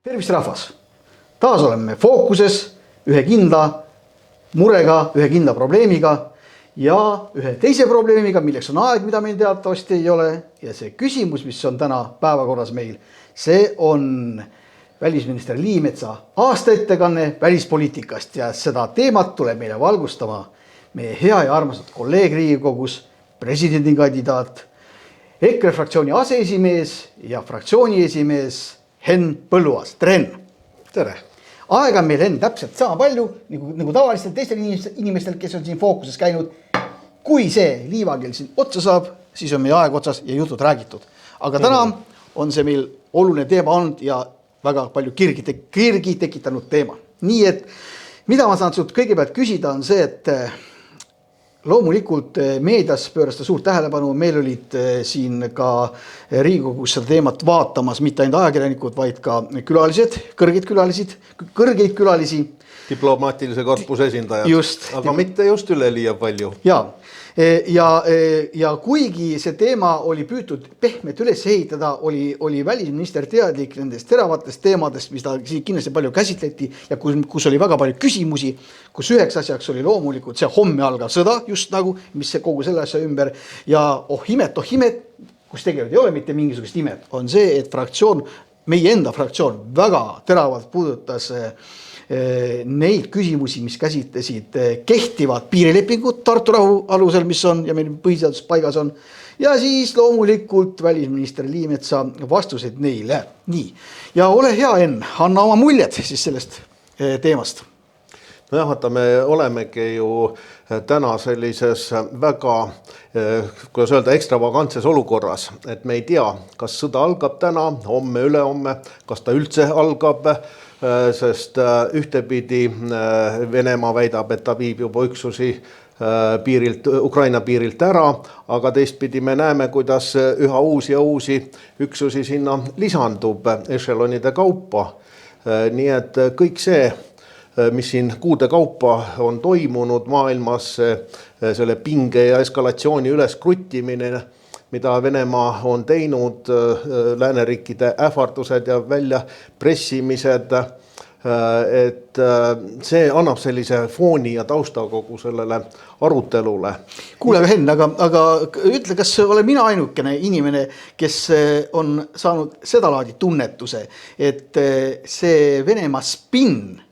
Tervist rahvas! Taas oleme fookuses ühe kindla murega, ühe kindla probleemiga ja ühe teise probleemiga, milleks on aeg, mida meil teatavasti ei ole. Ja see küsimus, mis on täna päevakorras meil, see on välisminister Liimetsa aastaettekanne välispoliitikast ja seda teemat tuleb meile valgustama meie hea ja armastatud kolleeg Riigikogus, presidendikandidaat, EKRE fraktsiooni aseesimees ja fraktsiooni esimees Henn Põlluaas. Tere, Henn! Tere! Aega on meil, Henn, täpselt sama palju nagu tavalistel teistel inimestel, kes on siin fookuses käinud. Kui see liivakell siin otsa saab, siis on meie aeg otsas ja jutud räägitud. Aga täna on see meil oluline teema olnud ja väga palju kirgi tekitanud teema. Nii et mida ma saan sult kõigepealt küsida on see, et loomulikult meedias pöörasta suurt tähelepanu, meil olid siin ka Riigikogus seda teemat vaatamas mitte ainult ajakirjanikud, vaid ka külalised, kõrgeid külalisi. Diplomaatilise korpuse esindajad, just, aga mitte just üleliia palju. Ja kuigi see teema oli püütud pehmet üles ehitada, oli välisminister teadlik nendest teravatest teemadest, mis ta kindlasti palju käsitleti ja kus oli väga palju küsimusi, kus üheks asjaks oli loomulikult see homme algav sõda, just nagu, mis kogu selle asja ümber ja oh imet, kus tegelikult ei ole mitte mingisugust imet, on see, et meie enda fraktsioon väga teravalt puudutas neid küsimusi, mis käsitlesid kehtivat piirilepingut Tartu rahu alusel, mis on ja meil põhiseadus paigas on. Ja siis loomulikult välisminister Liimetsa vastused neile. Nii. Ja ole hea, Henn, anna oma muljed siis sellest teemast. Nojah, vaata, me olemegi ju täna sellises väga, kuidas öelda, ekstravagantses olukorras, et me ei tea, kas sõda algab täna, homme, ülehomme, kas ta üldse algab, sest ühtepidi Venemaa väidab, et ta viib juba üksusi Ukraina piirilt ära, aga teistpidi me näeme, kuidas üha uusi üksusi sinna lisandub ešelonide kaupa. Nii et kõik see, mis siin kuude kaupa on toimunud maailmas, selle pinge ja eskalatsiooni üles kruttimine, mida Venemaa on teinud, lääneriikide ähvardused ja välja pressimised, et see annab sellise fooni ja tausta kogu sellele arutelule. Kuule, Henn, aga ütle, kas ole mina ainukene inimene, kes on saanud seda laadi tunnetuse, et see Venemaa spinn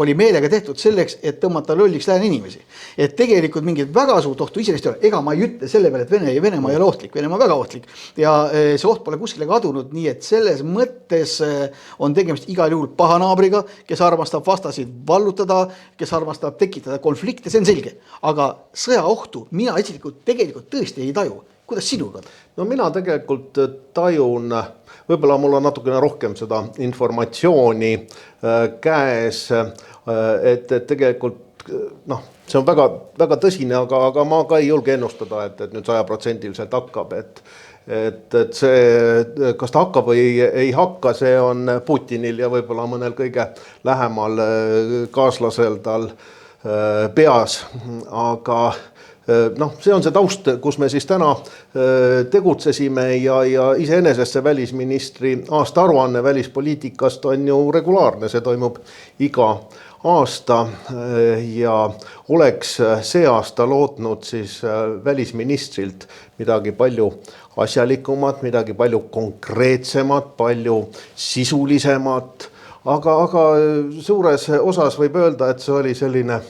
oli meelega tehtud selleks, et tõmmata lolliks lääne inimesi. Et tegelikult mingit väga suurt ohtu iseenesest ei ole. Ega ma ei ütle selle peale, et Venemaa ei ole ohtlik. Venemaa on väga ohtlik. Ja see oht pole kuskile kadunud, nii et selles mõttes on tegemist igal juhul pahanaabriga, kes armastab vastasid vallutada, kes armastab tekitada konflikte, see on selge. Aga sõjaohtu mina tegelikult tõesti ei taju. Kuidas sinuga? No mina tegelikult tajun, võib-olla mul on natukene rohkem seda informatsiooni käes, et tegelikult see on väga, väga tõsine, aga ma ka ei julge ennustada, et nüüd 100% hakkab, et see, kas ta hakkab või ei hakka, see on Putinil ja võib-olla mõnel kõige lähemal kaaslasel tal peas, aga see on see taust, kus me siis täna tegutsesime ja iseenesest see välisministri aastaaruanne välispoliitikast on ju regulaarne, see toimub iga aasta ja oleks see aasta lootnud siis välisministrilt midagi palju asjalikumat, midagi palju konkreetsemat, palju sisulisemat, aga suures osas võib öelda, et see oli selline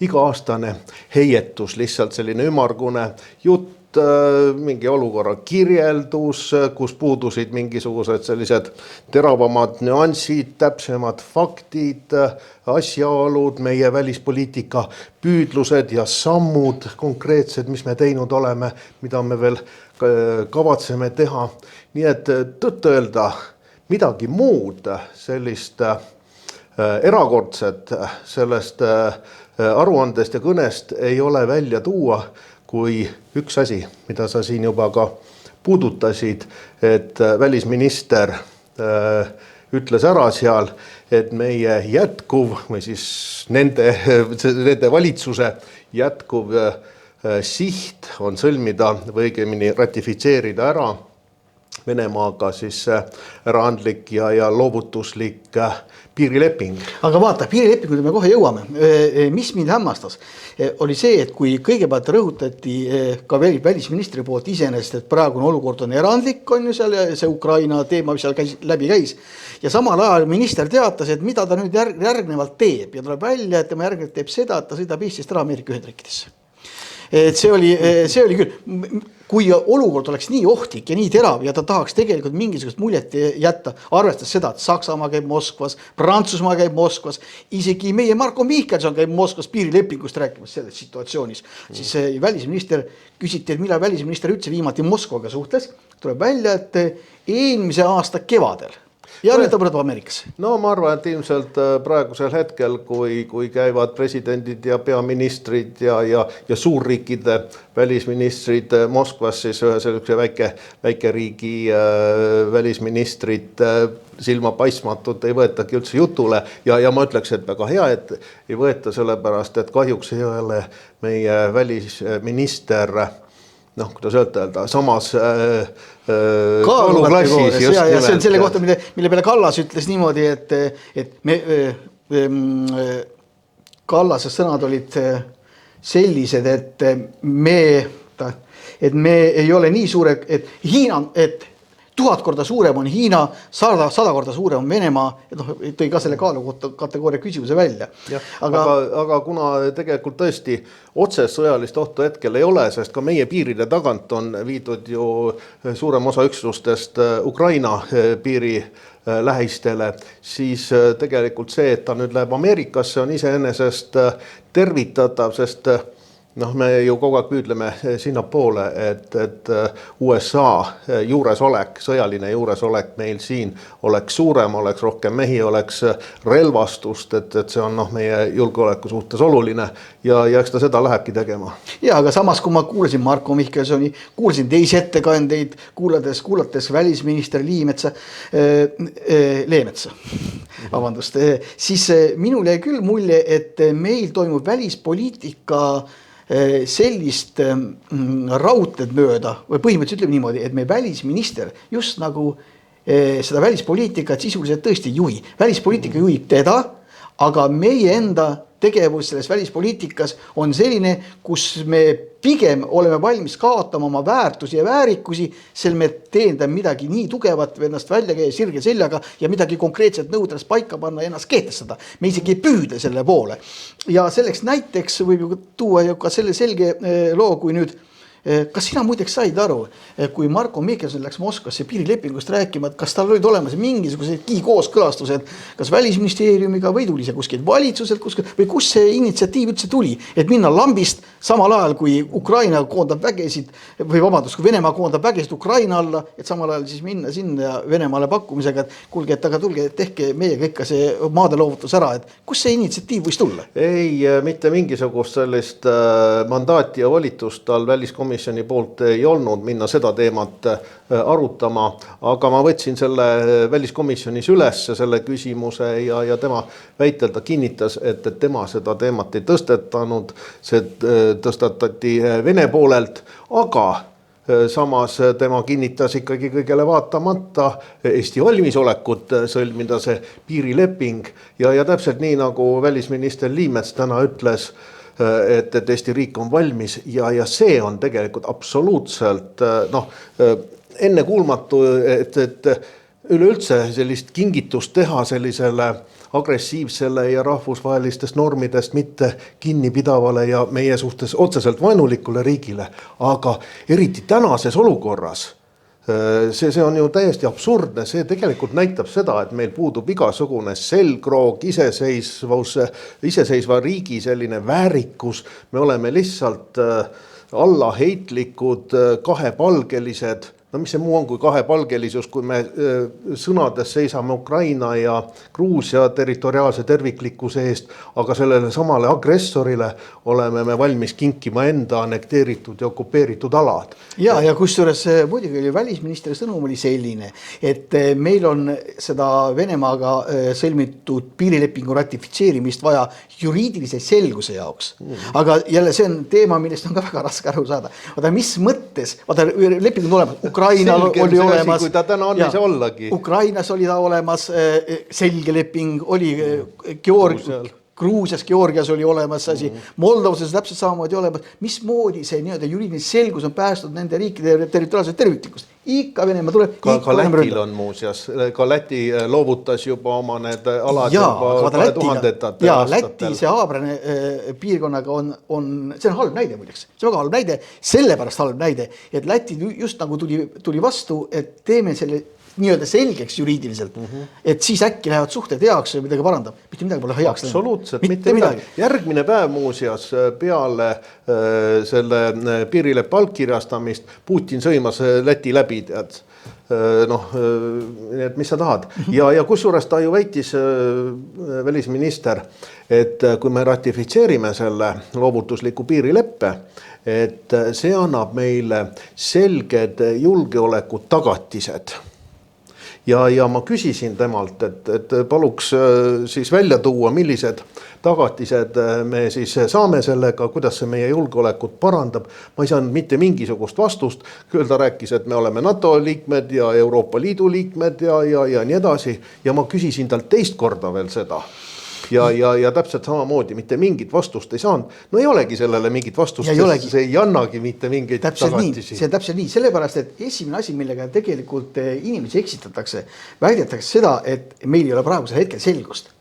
iga-aastane heietus, lihtsalt selline ümmargune jutt, mingi olukorra kirjeldus, kus puudusid mingisugused sellised teravamad nüansid, täpsemad faktid, asjaolud, meie välispoliitika püüdlused ja sammud konkreetsed, mis me teinud oleme, mida me veel kavatseme teha. Nii et tõtt-öelda midagi muud sellist erakordset sellest aruandest ja kõnest ei ole välja tuua kui üks asi, mida sa siin juba ka puudutasid, et välisminister ütles ära seal, et meie jätkuv või siis nende valitsuse jätkuv siht on sõlmida või õigemini ratifitseerida ära Venemaaga siis äraandlik ja loovutuslik piirileping. Aga vaata, piirilepinguid me kohe jõuame. Mis mind hämmastas, oli see, et kui kõigepealt rõhutati ka välisministri poolt iseenesest, et praegune olukord on erandlik, on ju seal see Ukraina teema, mis seal läbi käis. Ja samal ajal minister teatas, et mida ta nüüd järgnevalt teeb ja tuleb välja, et tema järgnevalt teeb seda, et ta sõidab Eestist ära Ameerika Ühendriikidesse. Et see oli küll, kui olukord oleks nii ohtlik ja nii terav ja ta tahaks tegelikult mingisugust muljet jätta, arvestades seda, et Saksamaa käib Moskvas, Prantsusmaa käib Moskvas, isegi meie Marko Mihkelson käib Moskvas piirilepingust rääkimas selles situatsioonis, siis välisminister küsiti, et millal välisminister üldse viimati Moskvaga suhtles, tuleb välja, et eelmise aasta kevadel. Ja nüüd ta pöördub Ameerikasse. No ma arvan, et ilmselt praegusel hetkel, kui käivad presidendid ja peaministrid ja suurriikide välisministrid Moskvas, siis ühe sellise väikeriigi välisministrid silmapaistmatult ei võetagi üldse jutule ja ma ütleks, et väga hea, et ei võeta sellepärast, et kahjuks ei ole meie välisminister kuidas öelda, samas kaaluklassis just nimelt. Ja see on selle kohta, mille peale Kallas ütles niimoodi, et me Kallase sõnad olid sellised, et me ei ole nii suure, et Hiina, et 1000 korda suurem on Hiina, 100 korda suurem on Venemaa, et tõi ka selle kaalukategooria küsimuse välja. Aga kuna tegelikult tõesti otsest sõjalist ohtu hetkel ei ole, sest ka meie piiride tagant on viidud ju suurem osa üksustest Ukraina piiri lähistele, siis tegelikult see, et ta nüüd läheb Ameerikasse, on iseenesest tervitatav, sest me ju kogu aeg püüdleme sinna poole, et USA juuresolek, sõjaline juuresolek meil siin oleks suurem, oleks rohkem mehi, oleks relvastust, et see on meie julgeoleku suhtes oluline ja eks ta seda lähebki tegema. Ja, aga samas, kui ma kuulasin Marko Mihkelsoni, kuulasin teisi ettekandeid, kuulates välisminister Leemetsa, siis minul jäi küll mulje, et meil toimub välispoliitika sellist raudteed mööda või põhimõtteliselt ütleme niimoodi, et meie välisminister just nagu seda välispoliitikat sisuliselt tõesti juhi. Välispoliitika juhib teda, aga meie enda tegevus selles välispoliitikas on selline, kus me pigem oleme valmis kaotama oma väärtusi ja väärikusi, sel me teendame midagi nii tugevat või ennast välja käia sirge seljaga ja midagi konkreetselt nõudras paika panna ja ennast kehtestada. Me isegi ei püüdle selle poole. Ja selleks näiteks võib ju tuua ju ka selle selge loo, kui nüüd kas sina muideks said aru, kui Marko Mihkelson läks Moskvasse piirilepingust rääkima, et kas tal olid olemas mingisugused kooskõlastused kas välisministeeriumiga või tuli see kuskilt valitsuselt või kus see initsiatiiv üldse tuli, et minna lambist samal ajal, kui Ukraina koondab vägesid või vabandust, kui Venemaa koondab vägesid Ukraina alla, et samal ajal siis minna sinna Venemaale pakkumisega, et kuulge, et aga tulge, tehke meiega ikka see maadeloovutus ära, et kus see initsiatiiv võis tulla? Ei, mitte mingisugust sellist mandaati ja volitust tal väliskomisjoni poolt ei olnud minna seda teemat arutama, aga ma võtsin selle väliskomisjonis üles selle küsimuse ja tema väitel ta kinnitas, et tema seda teemat ei tõstetanud, see tõstatati Vene poolelt, aga samas tema kinnitas ikkagi kõigele vaatamata Eesti valmisolekut sõlmida see piirileping ja täpselt nii nagu välisminister Liimets täna ütles, et Eesti riik on valmis ja see on tegelikult absoluutselt ennekuulmatu, et üleüldse sellist kingitust teha sellisele agressiivsele ja rahvusvahelistest normidest mitte kinnipidavale ja meie suhtes otseselt vaenulikule riigile, aga eriti tänases olukorras see on ju täiesti absurdne, see tegelikult näitab seda, et meil puudub igasugune selgroog, iseseisva riigi selline väärikus, me oleme lihtsalt allaheitlikud, kahepalgelised. No mis see muu on kui kahepalgelisus, kui me sõnades seisame Ukraina ja Gruusia territoriaalse terviklikkuse eest, aga sellele samale agressorile oleme me valmis kinkima enda annekteeritud ja okupeeritud alad. Ja kusjuures muidugi oli välisministri sõnum oli selline, et meil on seda Venemaaga sõlmitud piirilepingu ratifitseerimist vaja juriidilise selguse jaoks. Aga jälle see on teema, millest on ka väga raske aru saada. Vaata, mis mõttes, vaata leping on olemas, Ukrainal oli olemas. Kui ta täna on, ei saa ollagi. Ukrainas oli ta olemas, selge leping, oli Gruusias, Georgias oli olemas asi, Moldovas täpselt samamoodi olemas. Mismoodi see nii-öelda juriidiline selgus on päästud nende riikide territoriaalset terviklikkust? Ikka Venemaa tuleb. Ka Lätil on muuseas, ka Läti loovutas juba oma need alad juba 2000-ndatel ja Läti see Aabrane piirkonnaga see on halb näide muideks. See on väga halb näide, sellepärast halb näide, et Läti just nagu tuli vastu, et teeme selle nii-öelda selgeks juriidiliselt, et siis äkki lähevad suhted heaks või midagi parandab. Mitte midagi pole heaks. Absoluutselt, mitte midagi. Järgmine päev muuseas peale selle piirileppe allkirjastamist Putin sõimas Läti läbi, tead. Et mis sa tahad. Ja kusjuures ta ju väitis välisminister, et kui me ratifitseerime selle loovutusliku piirileppe, et see annab meile selged julgeoleku tagatised. Ja ma küsisin temalt, et paluks siis välja tuua, millised tagatised me siis saame sellega, kuidas see meie julgeolekut parandab. Ma ei saanud mitte mingisugust vastust, küll ta rääkis, et me oleme NATO liikmed ja Euroopa Liidu liikmed ja nii edasi. Ja ma küsisin talt teist korda veel seda. Ja täpselt samamoodi mitte mingit vastust ei saanud. No ei olegi sellele mingit vastust, sest see ei annagi mitte mingeid tagatisi. See on täpselt nii, sellepärast, et esimene asi, millega tegelikult inimesi eksitatakse, väidetakse seda, et meil ei ole praegusel hetkel selgust.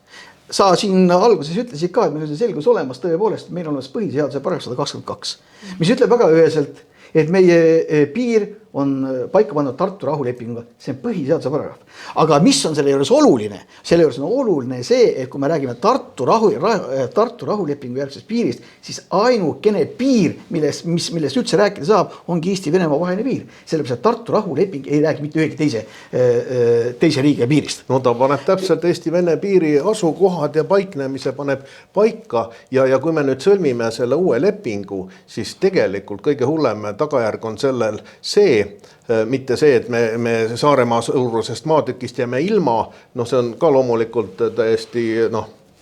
Sa siin alguses ütlesid ka, et meil on see selgus olemas tõepoolest, meil on olemas põhiseaduse paragrahv 122, mis ütleb väga üheselt, et meie piir on paika pandud Tartu rahulepinguga, see on põhiseaduse paragrahv. Aga mis on selle juures oluline? Selle juures on oluline see, et kui me räägime Tartu rahulepingu järgsest piirist, siis ainukene piir, millest üldse rääkida saab, ongi Eesti-Venemaa vaheline piir. Sellepärast, et Tartu rahuleping ei räägi mitte ühegi teise riigi piirist. No ta paneb täpselt Eesti-Vene piiri asukohad ja paiknemise paneb paika ja kui me nüüd sõlmime selle uue lepingu, siis tegelikult kõige hullem tagajärg on sellel see, mitte see, et me Saaremaa suurusest maatükist jääme ilma, see on ka loomulikult täiesti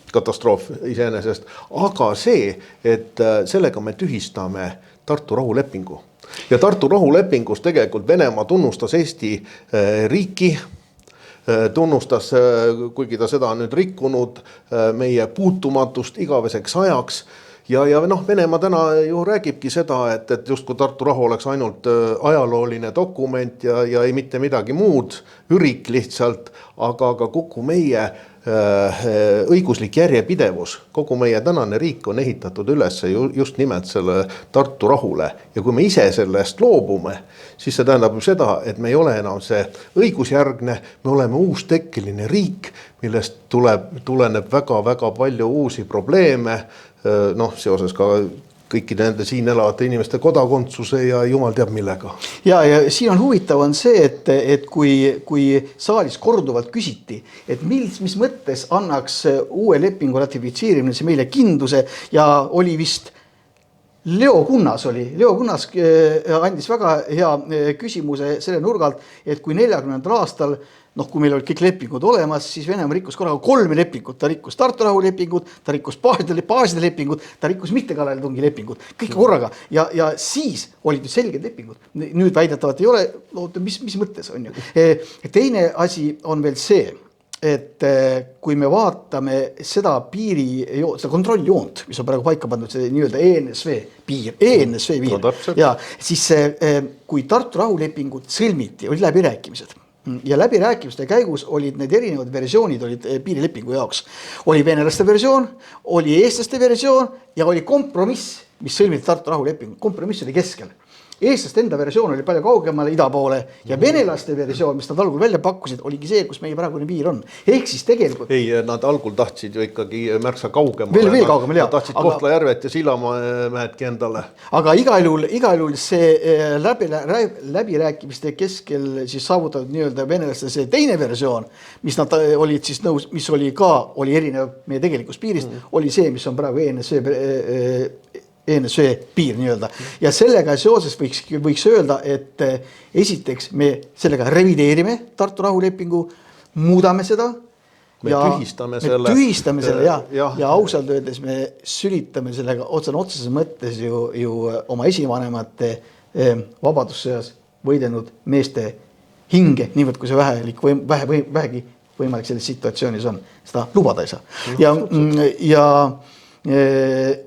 katastroof iseenesest, aga see, et sellega me tühistame Tartu rahulepingu. Ja Tartu rahulepingus tegelikult Venemaa tunnustas Eesti riiki, tunnustas, kuigi ta seda on nüüd rikkunud, meie puutumatust igaveseks ajaks. Ja Venemaa täna ju räägibki seda, et justkui Tartu rahu oleks ainult ajalooline dokument ja ei mitte midagi muud, ürik lihtsalt, aga kogu meie õiguslik järjepidevus, kogu meie tänane riik on ehitatud üles just nimelt selle Tartu rahule. Ja kui me ise sellest loobume, siis see tähendab ju seda, et me ei ole enam see õigusjärgne, me oleme uus tekkeline riik, millest tuleneb väga-väga palju uusi probleeme, seoses ka kõikide nende siin elavate inimeste kodakondsuse ja jumal teab millega. Ja siin on huvitav on see, et kui saalis korduvalt küsiti, et mis mõttes annaks uue lepingu ratifitseerimine see meile kindluse ja oli vist Leo Kunnas andis väga hea küsimuse selle nurgalt, et kui 40. aastal kui meil olid kõik lepingud olemas, siis Venemaa rikkus korraga 3 lepingut. Ta rikkus Tartu rahulepingut, ta rikkus baaside lepingut, ta rikkus mittekallaletungi lepingut. Kõik korraga. Ja siis olid selged lepingud. Nüüd väidetavalt ei ole, mis mõttes on ju. Teine asi on veel see, et kui me vaatame seda seda kontrolljoont, mis on praegu paika pandud, see nii-öelda ENSV piir, ja siis kui Tartu rahulepingut sõlmiti, oli läbirääkimised. Ja läbirääkimiste käigus olid need erinevad versioonid olid piirilepingu jaoks. Oli venelaste versioon, oli eestlaste versioon ja oli kompromiss, mis sõlmiti Tartu rahulepingu. Kompromiss oli keskel. Eestlaste enda versioon oli palju kaugemale ida poole ja venelaste versioon, mis nad algul välja pakkusid, oligi see, kus meie praegune piir on. Ehk siis tegelikult... Ei, nad algul tahtsid ju ikkagi märksa kaugemale. Veel kaugemale, jah. Nad tahtsid Kohtla-Järvet ja Sillamäedki endale. Aga igal juhul see läbirääkimiste keskel siis saavutatud nii-öelda venelaste see teine versioon, mis nad olid siis nõus, mis oli erinev meie tegelikust piirist, oli see, mis on praegu ENSV piir nii-öelda. Ja sellega seoses võiks öelda, et esiteks me sellega revideerime Tartu rahulepingu, muudame seda. Me tühistame selle ja ausalt öeldes me sülitame sellega otseses mõttes ju oma esivanemate vabadussõjas võidelnud meeste hinge, niivõrd kui see vähegi võimalik selles situatsioonis on, seda lubada ei saa.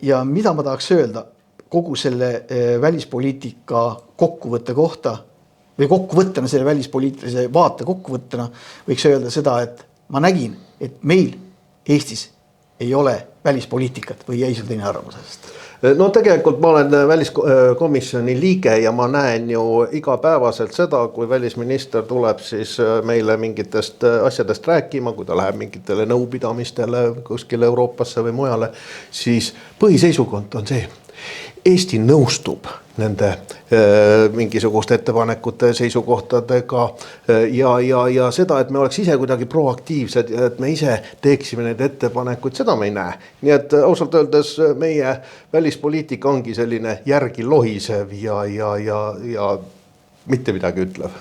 Ja mida ma tahaks öelda kogu selle välispoliitika kokkuvõtte kohta või kokkuvõttena, selle välispoliitilise vaate kokkuvõttena võiks öelda seda, et ma nägin, et meil Eestis ei ole välispoliitikat või jäi sul teine arvamus sellest? No tegelikult ma olen väliskomisjoni liige ja ma näen ju igapäevaselt seda, kui välisminister tuleb siis meile mingitest asjadest rääkima, kui ta läheb mingitele nõupidamistele kuskile Euroopasse või mujale, siis põhiseisukond on see. Eesti nõustub nende mingisuguste ettepanekute seisukohtadega ja seda, et me oleks ise kuidagi proaktiivsed ja et me ise teeksime neid ettepanekuid, seda me ei näe. Nii et ausalt öeldes meie välispoliitika ongi selline järgi lohisev ja mitte midagi ütlev.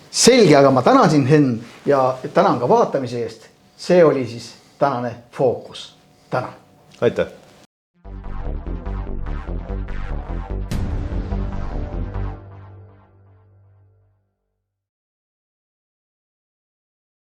Selge, aga ma tänan sind, Henn, ja tänan ka vaatamise eest. See oli siis tänane Fookus. Tänan. Aitäh.